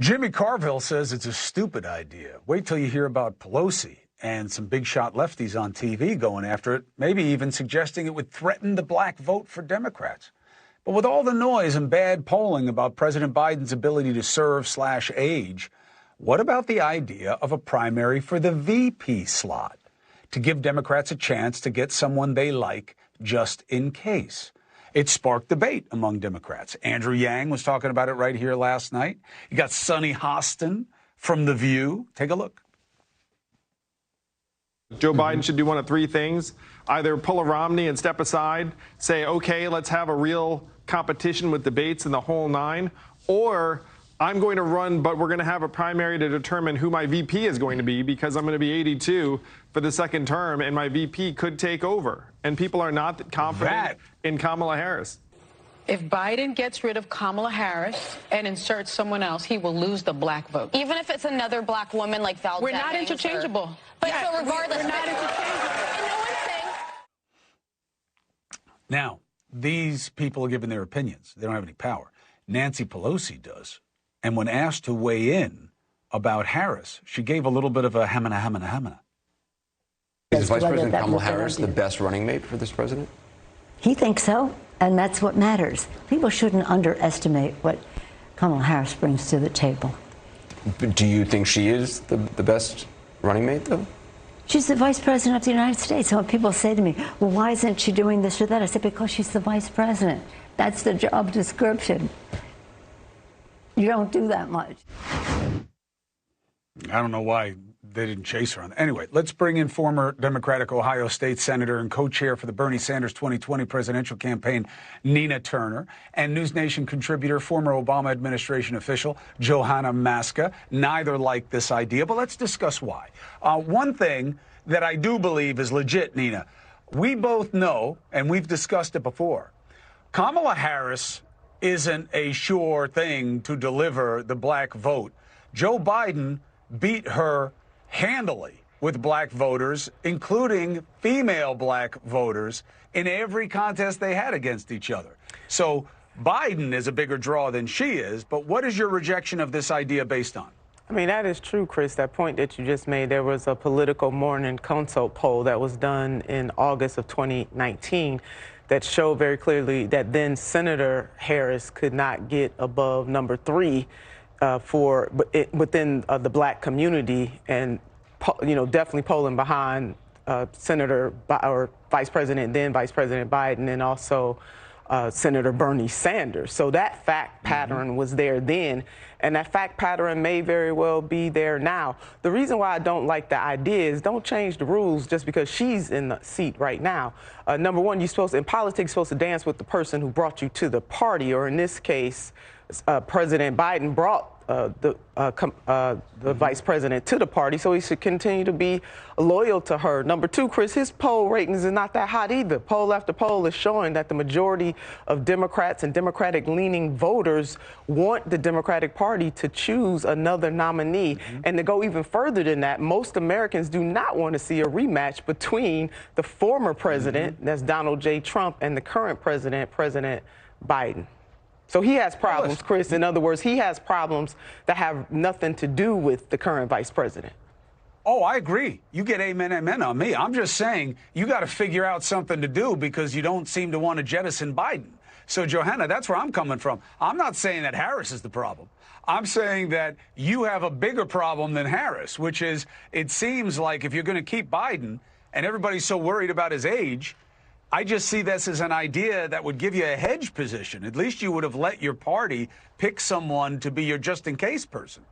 Jimmy Carville says it's a stupid idea. Wait till you hear about Pelosi and some big shot lefties on TV going after it, maybe even suggesting it would threaten the black vote for Democrats. But with all the noise and bad polling about President Biden's ability to serve/age, what about the idea of a primary for the VP slot to give Democrats a chance to get someone they like just in case? It sparked debate among Democrats. Andrew Yang was talking about it right here last night. You got Sonny Hostin from The View. Take a look. Joe Biden should do one of three things. Either pull a Romney and step aside, say, okay, let's have a real competition with debates and the whole nine, or I'm going to run, but we're going to have a primary to determine who my VP is going to be because I'm going to be 82 for the second term and my VP could take over. And people are not confident in Kamala Harris. If Biden gets rid of Kamala Harris and inserts someone else, he will lose the black vote. Even if it's another black woman like Val We're Demings not interchangeable. But so regardless, we're not interchangeable. And no one's saying. Now, these people are giving their opinions. They don't have any power. Nancy Pelosi does. And when asked to weigh in about Harris, she gave a little bit of a hemina. Is Vice President Kamala Harris the best running mate for this president? He thinks so, and that's what matters. People shouldn't underestimate what Kamala Harris brings to the table. But do you think she is the best running mate, though? She's the Vice President of the United States. So when people say to me, well, why isn't she doing this or that? I said, because she's the Vice President. That's the job description. You don't do that much. I don't know why they didn't chase her on that. Anyway, let's bring in former Democratic Ohio State Senator and co-chair for the Bernie Sanders 2020 presidential campaign, Nina Turner, and NewsNation contributor, former Obama administration official, Johanna Maska. Neither like this idea, but let's discuss why. One thing that I do believe is legit, Nina, we both know, and we've discussed it before, Kamala Harris isn't a sure thing to deliver the black vote. Joe Biden beat her handily with black voters, including female black voters, in every contest they had against each other. So Biden is a bigger draw than she is, but what is your rejection of this idea based on? I mean, that is true, Chris. That point that you just made, there was a political morning consult poll that was done in August of 2019 that showed very clearly that then Senator Harris could not get above number 3 within the black community, and definitely polling behind Vice President Biden, and also Senator Bernie Sanders. So that fact pattern was there then, and that fact pattern may very well be there now. The reason why I don't like the idea is don't change the rules just because she's in the seat right now. Number one, in politics, you're supposed to dance with the person who brought you to the party, or in this case, President Biden brought the vice president to the party, so he should continue to be loyal to her. Number two, Chris, his poll ratings is not that hot either. Poll after poll is showing that the majority of Democrats and Democratic-leaning voters want the Democratic Party to choose another nominee. And to go even further than that, most Americans do not want to see a rematch between the former president, that's Donald J. Trump, and the current president, President Biden. So he has problems, Chris. In other words, he has problems that have nothing to do with the current vice president. Oh, I agree. You get amen on me. I'm just saying you got to figure out something to do because you don't seem to want to jettison Biden. So, Johanna, that's where I'm coming from. I'm not saying that Harris is the problem. I'm saying that you have a bigger problem than Harris, which is it seems like if you're going to keep Biden and everybody's so worried about his age, I just see this as an idea that would give you a hedge position. At least you would have let your party pick someone to be your just-in-case person.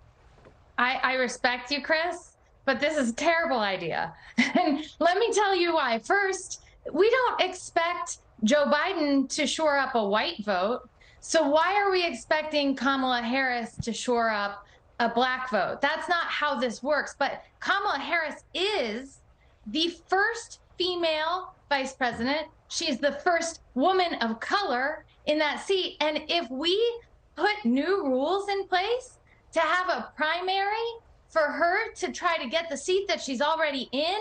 I respect you, Chris, but this is a terrible idea. And let me tell you why. First, we don't expect Joe Biden to shore up a white vote. So why are we expecting Kamala Harris to shore up a black vote? That's not how this works. But Kamala Harris is the first female vice president. She's the first woman of color in that seat. And if we put new rules in place to have a primary for her to try to get the seat that she's already in,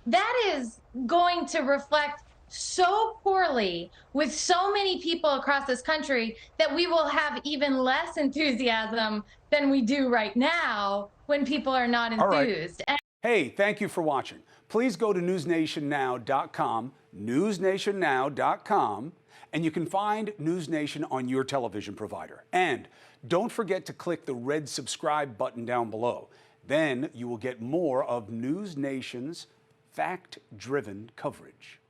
that is going to reflect so poorly with so many people across this country that we will have even less enthusiasm than we do right now when people are not enthused. All right. Hey, thank you for watching. Please go to newsnationnow.com, newsnationnow.com, and you can find News Nation on your television provider. And don't forget to click the red subscribe button down below. Then you will get more of News Nation's fact-driven coverage.